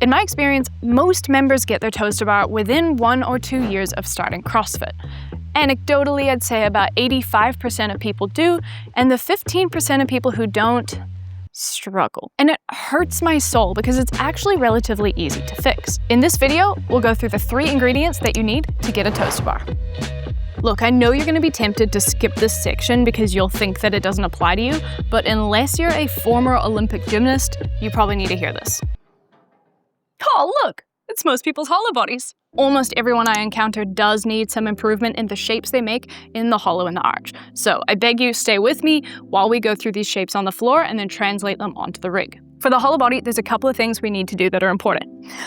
In my experience, most members get their toes to bar within 1 or 2 years of starting CrossFit. Anecdotally, I'd say about 85% of people do, and the 15% of people who don't struggle. And it hurts my soul because it's actually relatively easy to fix. In this video, we'll go through the 3 ingredients that you need to get a toes to bar. Look, I know you're going to be tempted to skip this section because you'll think that it doesn't apply to you, but unless you're a former Olympic gymnast, you probably need to hear this. Oh, look! It's most people's hollow bodies. Almost everyone I encounter does need some improvement in the shapes they make in the hollow and the arch. So I beg you, stay with me while we go through these shapes on the floor and then translate them onto the rig. For the hollow body, there's a couple of things we need to do that are important.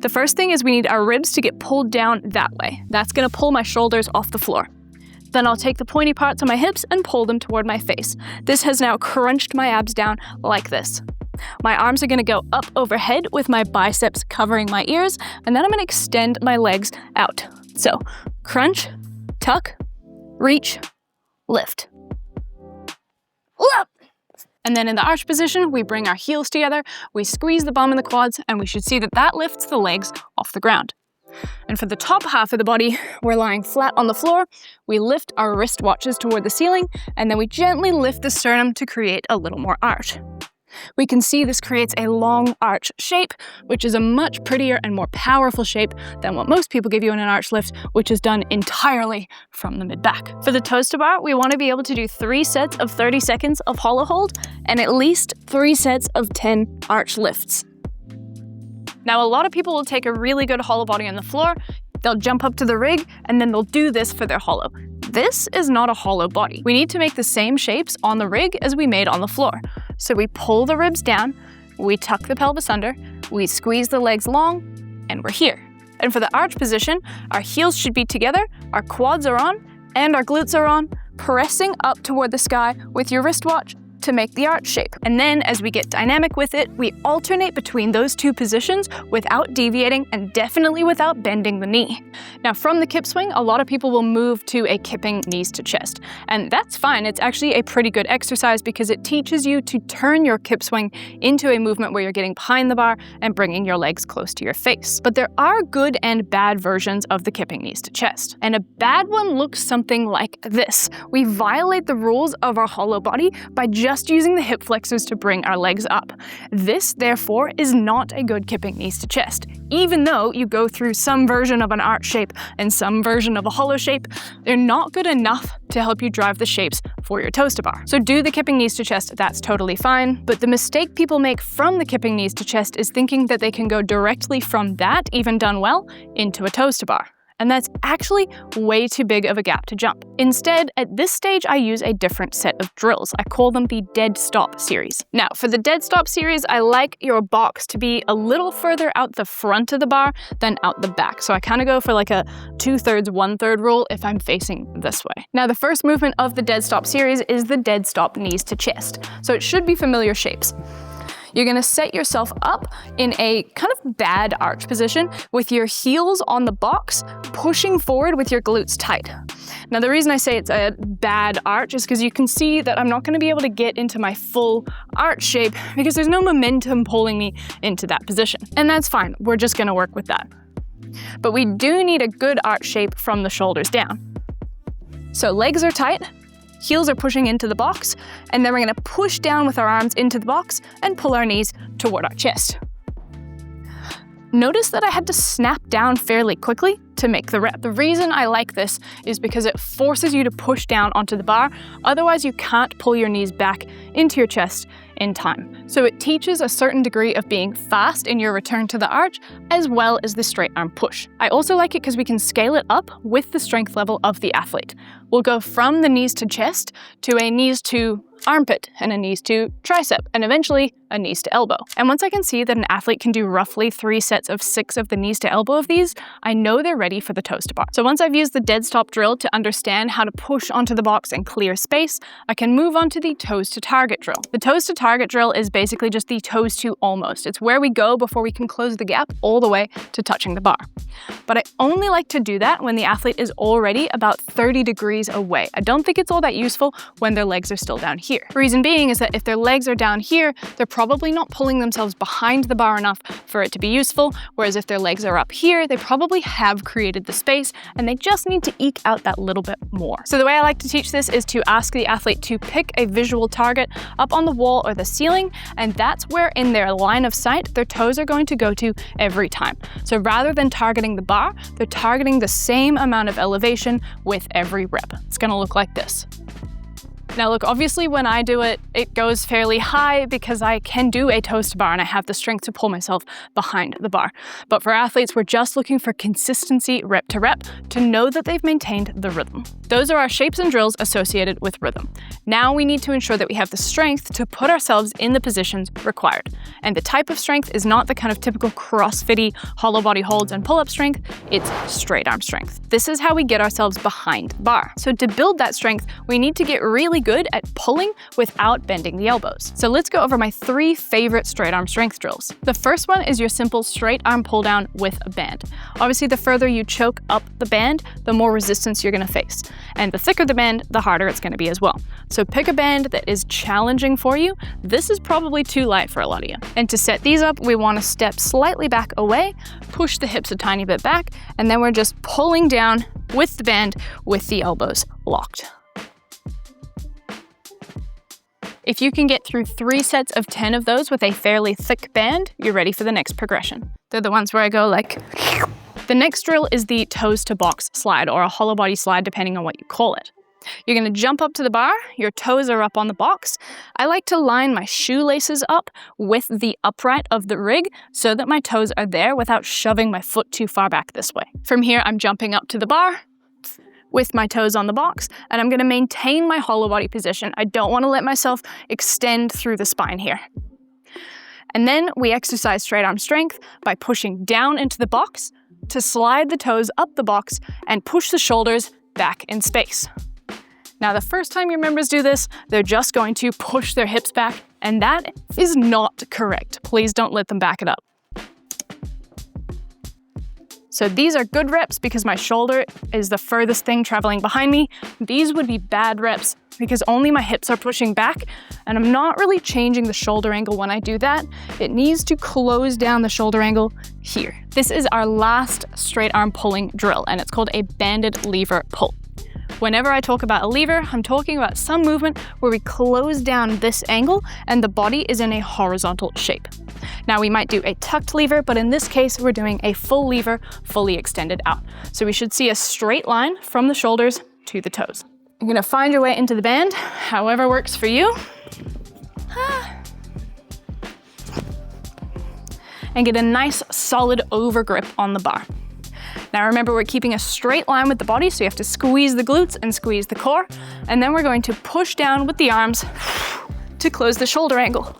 The first thing is we need our ribs to get pulled down that way. That's going to pull my shoulders off the floor. Then I'll take the pointy parts on my hips and pull them toward my face. This has now crunched my abs down like this. My arms are going to go up overhead with my biceps covering my ears, and then I'm going to extend my legs out. So, crunch, tuck, reach, lift. Up! And then in the arch position, we bring our heels together, we squeeze the bum and the quads, and we should see that that lifts the legs off the ground. And for the top half of the body, we're lying flat on the floor, we lift our wrist watches toward the ceiling, and then we gently lift the sternum to create a little more arch. We can see this creates a long arch shape, which is a much prettier and more powerful shape than what most people give you in an arch lift, which is done entirely from the mid-back. For the toes to bar, we want to be able to do 3 sets of 30 seconds of hollow hold and at least 3 sets of 10 arch lifts. Now, a lot of people will take a really good hollow body on the floor, they'll jump up to the rig, and then they'll do this for their hollow. This is not a hollow body. We need to make the same shapes on the rig as we made on the floor. So we pull the ribs down, we tuck the pelvis under, we squeeze the legs long, and we're here. And for the arch position, our heels should be together, our quads are on, and our glutes are on, pressing up toward the sky with your wristwatch to make the arch shape. And then as we get dynamic with it, we alternate between those 2 positions without deviating and definitely without bending the knee. Now from the kip swing, a lot of people will move to a kipping knees to chest. And that's fine, it's actually a pretty good exercise because it teaches you to turn your kip swing into a movement where you're getting behind the bar and bringing your legs close to your face. But there are good and bad versions of the kipping knees to chest. And a bad one looks something like this. We violate the rules of our hollow body by just using the hip flexors to bring our legs up. This, therefore, is not a good kipping knees to chest. Even though you go through some version of an arch shape and some version of a hollow shape, they're not good enough to help you drive the shapes for your toes to bar. So do the kipping knees to chest, that's totally fine, but the mistake people make from the kipping knees to chest is thinking that they can go directly from that, even done well, into a toes to bar. And that's actually way too big of a gap to jump. Instead, at this stage, I use a different set of drills. I call them the dead stop series. Now, for the dead stop series, I like your box to be a little further out the front of the bar than out the back. So I kind of go for like a 2/3, 1/3 rule if I'm facing this way. Now, the first movement of the dead stop series is the dead stop knees to chest. So it should be familiar shapes. You're gonna set yourself up in a kind of bad arch position with your heels on the box, pushing forward with your glutes tight. Now, the reason I say it's a bad arch is because you can see that I'm not gonna be able to get into my full arch shape because there's no momentum pulling me into that position. And that's fine, we're just gonna work with that. But we do need a good arch shape from the shoulders down. So legs are tight, heels are pushing into the box, and then we're gonna push down with our arms into the box and pull our knees toward our chest. Notice that I had to snap down fairly quickly to make the rep. The reason I like this is because it forces you to push down onto the bar, otherwise you can't pull your knees back into your chest in time. So it teaches a certain degree of being fast in your return to the arch, as well as the straight arm push. I also like it because we can scale it up with the strength level of the athlete. We'll go from the knees to chest to a knees to armpit and a knees to tricep, and eventually a knees to elbow. And once I can see that an athlete can do roughly 3 sets of 6 of the knees to elbow of these, I know they're ready for the toes to bar. So once I've used the dead stop drill to understand how to push onto the box and clear space, I can move on to the toes to target drill. The toes to target target drill is basically just the toes to almost. It's where we go before we can close the gap all the way to touching the bar. But I only like to do that when the athlete is already about 30 degrees away. I don't think it's all that useful when their legs are still down here. Reason being is that if their legs are down here, they're probably not pulling themselves behind the bar enough for it to be useful, whereas if their legs are up here, they probably have created the space and they just need to eke out that little bit more. So the way I like to teach this is to ask the athlete to pick a visual target up on the wall or the ceiling, and that's where in their line of sight their toes are going to go to every time. So rather than targeting the bar, they're targeting the same amount of elevation with every rep. It's gonna look like this. Now look, obviously when I do it, it goes fairly high because I can do a toes to bar and I have the strength to pull myself behind the bar. But for athletes, we're just looking for consistency rep to rep to know that they've maintained the rhythm. Those are our shapes and drills associated with rhythm. Now we need to ensure that we have the strength to put ourselves in the positions required. And the type of strength is not the kind of typical CrossFit-y hollow body holds and pull-up strength, it's straight arm strength. This is how we get ourselves behind the bar. So to build that strength, we need to get really good at pulling without bending the elbows. So let's go over my 3 favorite straight arm strength drills. The first one is your simple straight arm pull down with a band. Obviously, the further you choke up the band, the more resistance you're gonna face. And the thicker the band, the harder it's gonna be as well. So pick a band that is challenging for you. This is probably too light for a lot of you. And to set these up, we wanna step slightly back away, push the hips a tiny bit back, and then we're just pulling down with the band with the elbows locked. If you can get through 3 sets of 10 of those with a fairly thick band, you're ready for the next progression. They're the ones where I go like... The next drill is the toes to box slide, or a hollow body slide depending on what you call it. You're gonna jump up to the bar, your toes are up on the box. I like to line my shoelaces up with the upright of the rig so that my toes are there without shoving my foot too far back this way. From here, I'm jumping up to the bar with my toes on the box, and I'm gonna maintain my hollow body position. I don't wanna let myself extend through the spine here. And then we exercise straight arm strength by pushing down into the box to slide the toes up the box and push the shoulders back in space. Now, the first time your members do this, they're just going to push their hips back, and that is not correct. Please don't let them back it up. So these are good reps because my shoulder is the furthest thing traveling behind me. These would be bad reps because only my hips are pushing back, and I'm not really changing the shoulder angle when I do that. It needs to close down the shoulder angle here. This is our last straight arm pulling drill, and it's called a banded lever pull. Whenever I talk about a lever, I'm talking about some movement where we close down this angle and the body is in a horizontal shape. Now we might do a tucked lever, but in this case, we're doing a full lever, fully extended out. So we should see a straight line from the shoulders to the toes. You're gonna find your way into the band, however works for you. And get a nice solid over grip on the bar. Now remember, we're keeping a straight line with the body, so you have to squeeze the glutes and squeeze the core. And then we're going to push down with the arms to close the shoulder angle.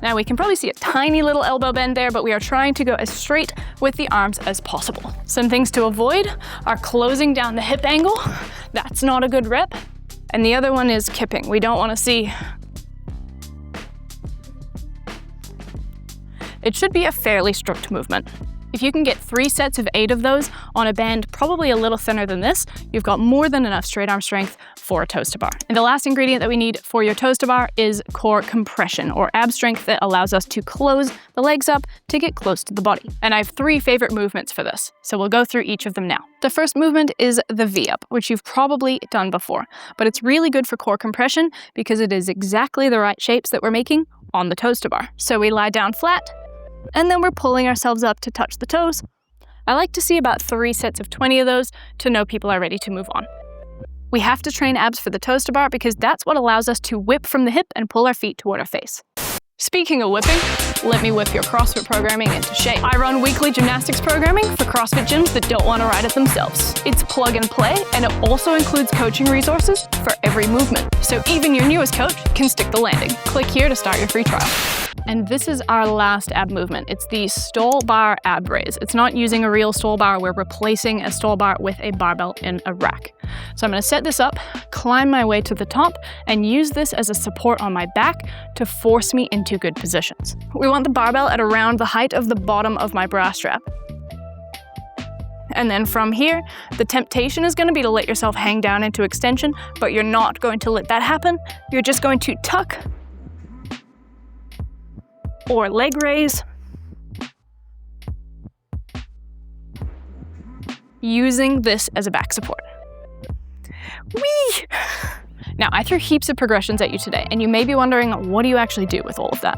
Now we can probably see a tiny little elbow bend there, but we are trying to go as straight with the arms as possible. Some things to avoid are closing down the hip angle. That's not a good rep. And the other one is kipping. We don't want to see. It should be a fairly strict movement. If you can get 3 sets of 8 of those on a band probably a little thinner than this, you've got more than enough straight arm strength for a toes to bar. And the last ingredient that we need for your toes to bar is core compression, or ab strength, that allows us to close the legs up to get close to the body. And I have 3 favorite movements for this, so we'll go through each of them now. The first movement is the V-up, which you've probably done before, but it's really good for core compression because it is exactly the right shapes that we're making on the toes to bar. So we lie down flat, and then we're pulling ourselves up to touch the toes. I like to see about 3 sets of 20 of those to know people are ready to move on. We have to train abs for the toes to bar because that's what allows us to whip from the hip and pull our feet toward our face. Speaking of whipping, let me whip your CrossFit programming into shape. I run weekly gymnastics programming for CrossFit gyms that don't want to ride it themselves. It's plug and play, and it also includes coaching resources for every movement. So even your newest coach can stick the landing. Click here to start your free trial. And this is our last ab movement. It's the stall bar ab raise. It's not using a real stall bar, we're replacing a stall bar with a barbell in a rack. So I'm gonna set this up, climb my way to the top, and use this as a support on my back to force me into good positions. We want the barbell at around the height of the bottom of my bra strap. And then from here, the temptation is going to be to let yourself hang down into extension, but you're not going to let that happen. You're just going to tuck or leg raise using this as a back support. Whee! Now, I threw heaps of progressions at you today, and you may be wondering, what do you actually do with all of that?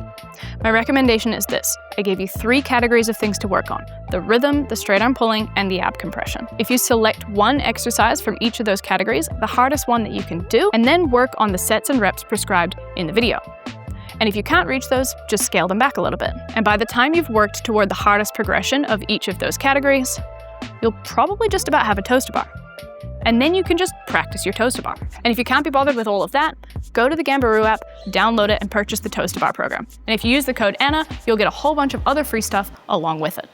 My recommendation is this. I gave you 3 categories of things to work on: the rhythm, the straight arm pulling, and the ab compression. If you select one exercise from each of those categories, the hardest one that you can do, and then work on the sets and reps prescribed in the video. And if you can't reach those, just scale them back a little bit. And by the time you've worked toward the hardest progression of each of those categories, you'll probably just about have a toaster bar. And then you can just practice your toaster bar. And if you can't be bothered with all of that, go to the Ganbaru app, download it, and purchase the toaster bar program. And if you use the code ANNA, you'll get a whole bunch of other free stuff along with it.